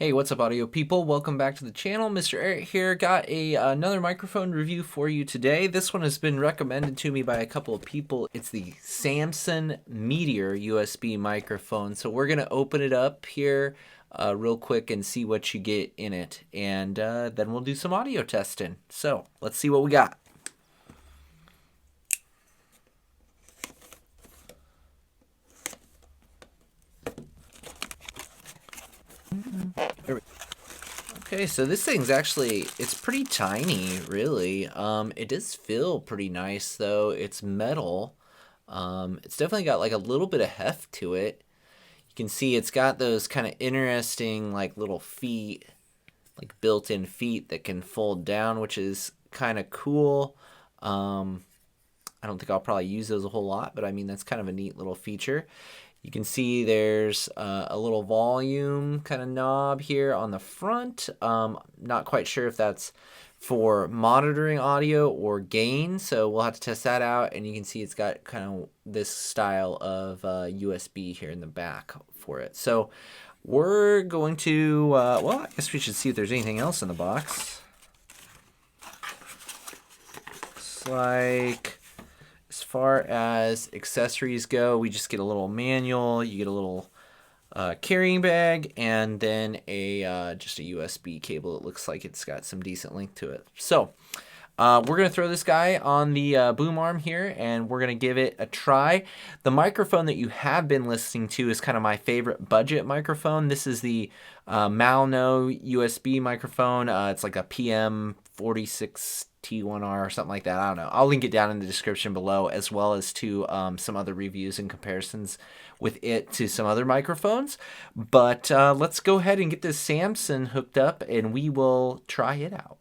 Hey, what's up, audio people? Welcome back to the channel. MrAyrit here. Got another microphone review for you today. This one has been recommended to me by a couple of people. It's the Samson Meteor USB microphone. So we're going to open it up here real quick and see what you get in it. And then we'll do some audio testing. So let's see what we got. Okay, so this thing's actually, it's pretty tiny, really. It does feel pretty nice, though. It's metal. It's definitely got like a little bit of heft to it. You can see it's got those kind of interesting like little feet, like built-in feet that can fold down, which is kind of cool. I don't think I'll probably use those a whole lot, but I mean, that's kind of a neat little feature. You can see there's a little volume kind of knob here on the front. Not quite sure if that's for monitoring audio or gain, so we'll have to test that out. And you can see it's got kind of this style of USB here in the back for it. So we're going to, well, I guess we should see if there's anything else in the box. Looks like, as far as accessories go, we just get a little manual, you get a little carrying bag, and then a just a USB cable. It looks like it's got some decent length to it. So we're going to throw this guy on the boom arm here, and we're going to give it a try. The microphone that you have been listening to is kind of my favorite budget microphone. This is the Maono USB microphone. It's like a PM46 T1R or something like that. I don't know. I'll link it down in the description below, as well as to some other reviews and comparisons with it to some other microphones. But let's go ahead and get this Samson hooked up, and we will try it out.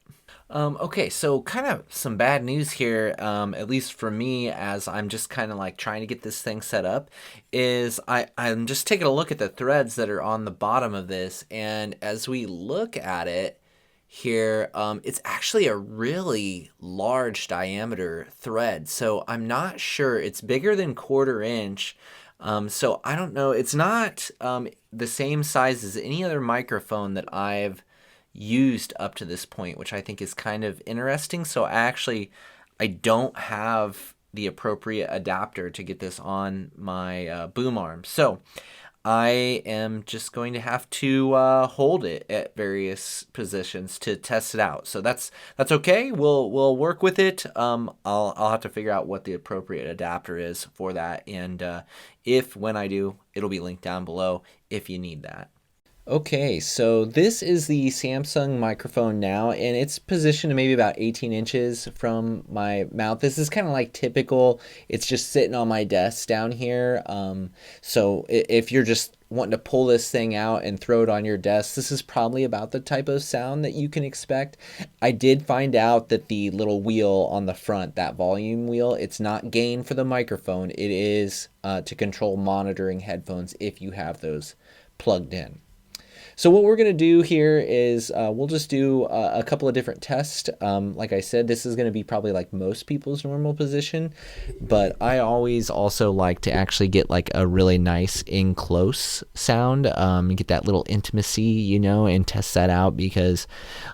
Okay, so kind of some bad news here, at least for me, as I'm just kind of like trying to get this thing set up, is I'm just taking a look at the threads that are on the bottom of this, and as we look at it here, it's actually a really large diameter thread, so I'm not sure. It's bigger than 1/4 inch, so I don't know. It's not the same size as any other microphone that I've used up to this point, which I think is kind of interesting. So I don't have the appropriate adapter to get this on my boom arm. So I am just going to have to hold it at various positions to test it out. So that's okay. We'll work with it. I'll have to figure out what the appropriate adapter is for that, and when I do, it'll be linked down below if you need that. Okay, so this is the Samsung microphone now, and it's positioned maybe about 18 inches from my mouth. This is kind of like typical. It's just sitting on my desk down here. So if you're just wanting to pull this thing out and throw it on your desk, this is probably about the type of sound that you can expect. I did find out that the little wheel on the front, that volume wheel, it's not gain for the microphone. It is to control monitoring headphones if you have those plugged in. So what we're going to do here is we'll just do a couple of different tests. Like I said, this is going to be probably like most people's normal position, but I always also like to actually get like a really nice in close sound, get that little intimacy, you know, and test that out, because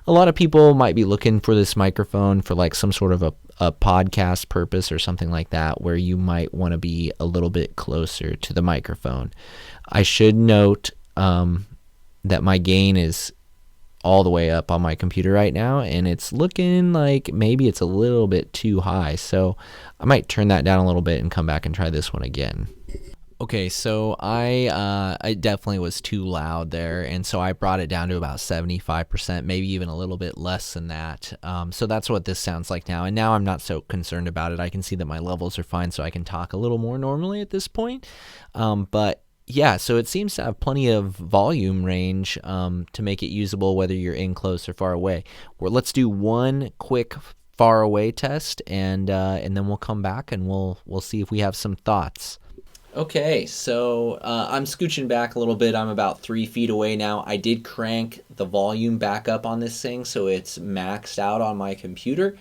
a lot of people might be looking for this microphone for like some sort of a podcast purpose or something like that, where you might want to be a little bit closer to the microphone. I should note that my gain is all the way up on my computer right now, and it's looking like maybe it's a little bit too high, so I might turn that down a little bit and come back and try this one again. Okay, so I definitely was too loud there, and so I brought it down to about 75%, maybe even a little bit less than that. So that's what this sounds like now, and now I'm not so concerned about it. I can see that my levels are fine, so I can talk a little more normally at this point. But yeah, so it seems to have plenty of volume range to make it usable whether you're in close or far away. Let's do one quick far away test, and then we'll come back and we'll see if we have some thoughts. Okay, so I'm scooching back a little bit. I'm about 3 feet away now. I did crank the volume back up on this thing, so it's maxed out on my computer.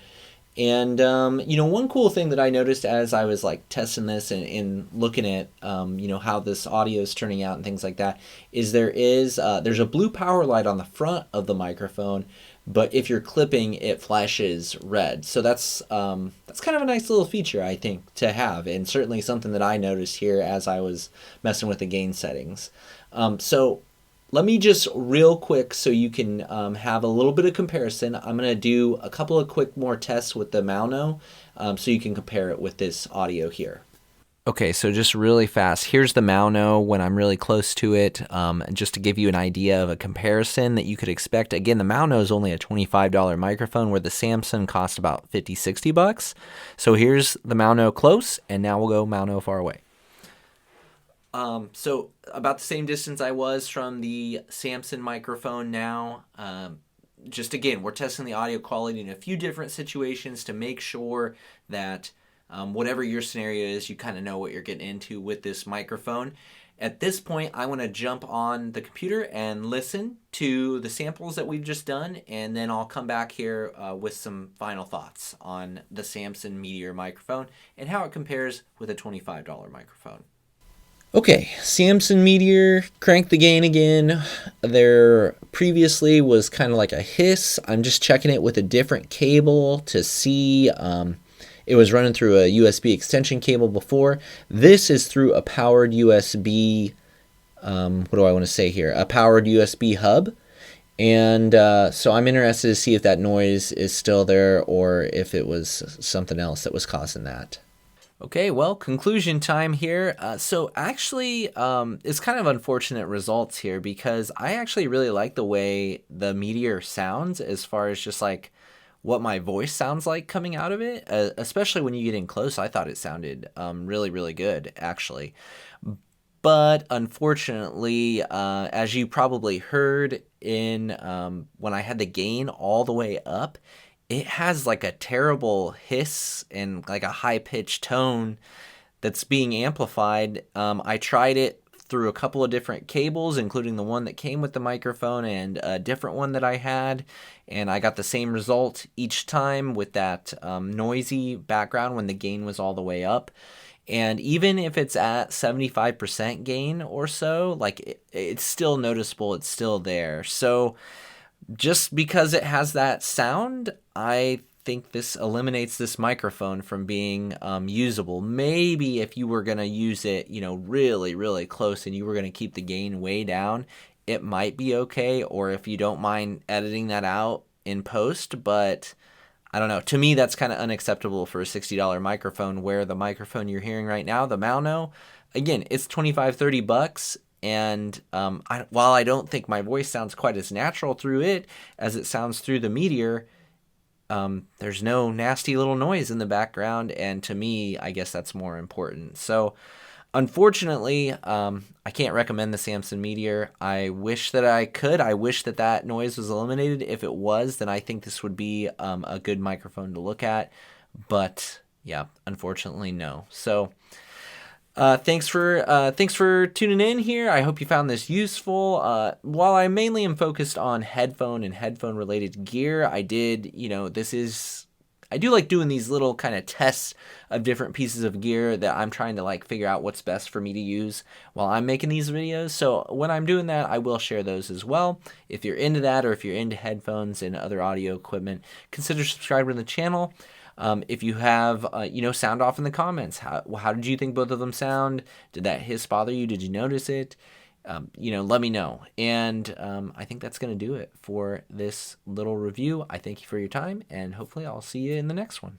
And one cool thing that I noticed as I was like testing this and looking at how this audio is turning out and things like that is there's a blue power light on the front of the microphone, but if you're clipping, it flashes red. So that's kind of a nice little feature, I think, to have, and certainly something that I noticed here as I was messing with the gain settings. So let me just real quick so you can have a little bit of comparison. I'm going to do a couple of quick more tests with the Maono so you can compare it with this audio here. Okay, so just really fast. Here's the Maono when I'm really close to it, just to give you an idea of a comparison that you could expect. Again, the Maono is only a $25 microphone where the Samson cost about $50-$60. So here's the Maono close, and now we'll go Maono far away. So about the same distance I was from the Samson microphone now. Just again, we're testing the audio quality in a few different situations to make sure that whatever your scenario is, you kind of know what you're getting into with this microphone. At this point, I want to jump on the computer and listen to the samples that we've just done, and then I'll come back here with some final thoughts on the Samson Meteor microphone and how it compares with a $25 microphone. Okay, Samson Meteor, crank the gain again. There previously was kind of like a hiss. I'm just checking it with a different cable to see. It was running through a USB extension cable before. This is through a powered USB, what do I want to say here? A powered USB hub. And so I'm interested to see if that noise is still there or if it was something else that was causing that. Okay, well, conclusion time here. So actually, it's kind of unfortunate results here because I actually really like the way the Meteor sounds as far as just like what my voice sounds like coming out of it, especially when you get in close. I thought it sounded really, really good, actually. But unfortunately, as you probably heard in when I had the gain all the way up, it has like a terrible hiss and like a high-pitched tone that's being amplified. I tried it through a couple of different cables, including the one that came with the microphone and a different one that I had, and I got the same result each time with that noisy background when the gain was all the way up. And even if it's at 75% gain or so, like it's still noticeable, it's still there. So just because it has that sound, I think this eliminates this microphone from being usable. Maybe if you were going to use it, really, really close and you were going to keep the gain way down, it might be okay. Or if you don't mind editing that out in post, but I don't know. To me, that's kind of unacceptable for a $60 microphone where the microphone you're hearing right now, the Maono, again, it's $25-$30. And while I don't think my voice sounds quite as natural through it as it sounds through the Meteor, there's no nasty little noise in the background. And to me, I guess that's more important. So unfortunately, I can't recommend the Samson Meteor. I wish that I could. I wish that that noise was eliminated. If it was, then I think this would be a good microphone to look at. But yeah, unfortunately, no. So thanks for tuning in here. I hope you found this useful. While I mainly am focused on headphone and headphone related gear, I do like doing these little kind of tests of different pieces of gear that I'm trying to like figure out what's best for me to use while I'm making these videos. So when I'm doing that, I will share those as well. If you're into that, or if you're into headphones and other audio equipment, consider subscribing to the channel. If you have, sound off in the comments. How did you think both of them sound? Did that hiss bother you? Did you notice it? Let me know. And I think that's going to do it for this little review. I thank you for your time, and hopefully I'll see you in the next one.